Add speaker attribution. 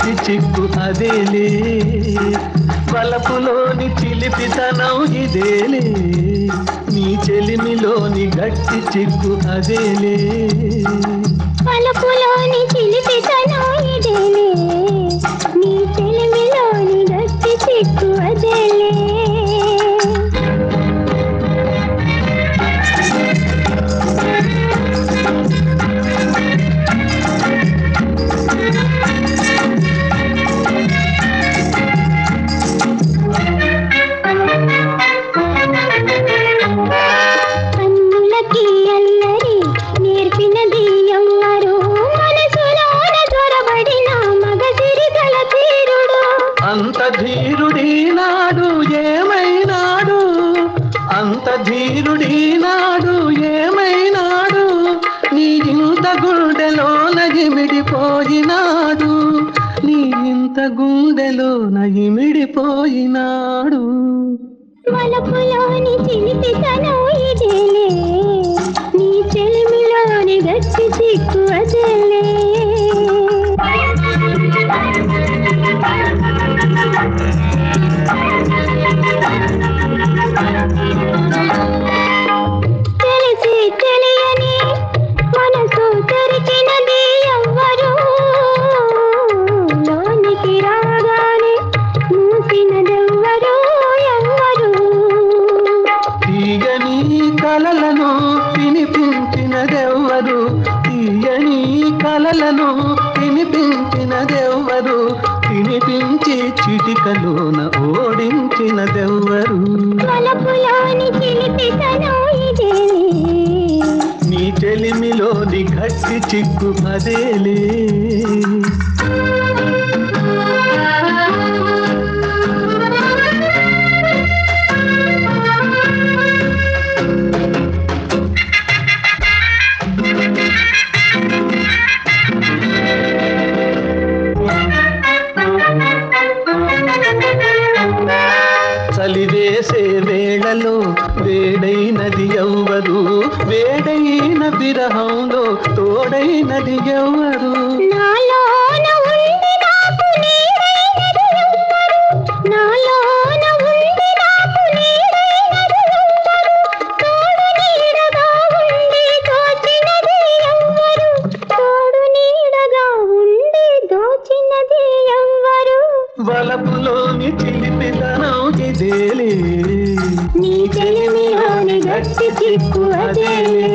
Speaker 1: గట్టి చిక్కు అదేలే, వలపులోని చిలిపితనం ఇదేలే, నీ చెలిమిలోని గట్టి చిక్కు అదేలే.
Speaker 2: వలపులోని చిలిపితనం ఇదేలే, నీ చెలిమిలోని గట్టి చిక్కు అదేలే.
Speaker 1: అంత ధీరుడీనాడు ఏమైనాడు, అంత ధీరుడీనాడు ఏమైనాడు, నీ ఇంత గుండెలోన ఇమిడిపోయినాడు, నీ ఇంత గుండెలోన ఇమిడిపోయినాడు.
Speaker 2: వలపులోని చిలిపితనం ఇదేలే, నీ చెలిమిలోని గట్టి చిక్కు అదేలే. తెలిసి తెలియని మనసు తెరిచినది ఎవ్వరు, లోనికి రాగానే మూసినదెవ్వరు ఎవ్వరు.
Speaker 1: తీయని కలలను వినిపించినదెవ్వరు, తీయని కలలను వినిపించినదెవ్వరు, వినిపించి చిటికలోన ఓడించినదెవ్వరు.
Speaker 2: వలపులోని చిలిపితనం ఇదేలే,
Speaker 1: నీ చెలిమిలోని గట్టి చిక్కు అదేలే. చలివేసే వేళలో వేడైనది ఎవ్వరు, వేడైన విరహంలో తోడైనది ఎవ్వరు.
Speaker 2: నాలోన ఉండి నాకు నీడైనది ఎవ్వరు, నాలోన ఉండి నాకు నీడైనది ఎవ్వరు, తోడు నీడగా ఉండి దోచినది ఎవ్వరు, తోడు నీడగా ఉండి దోచినది ఎవ్వరు.
Speaker 1: వలపులోని చిలిపితనం ఇదేలే,
Speaker 2: నీ చెలిమిలోని గట్టి చిక్కు అదేలే.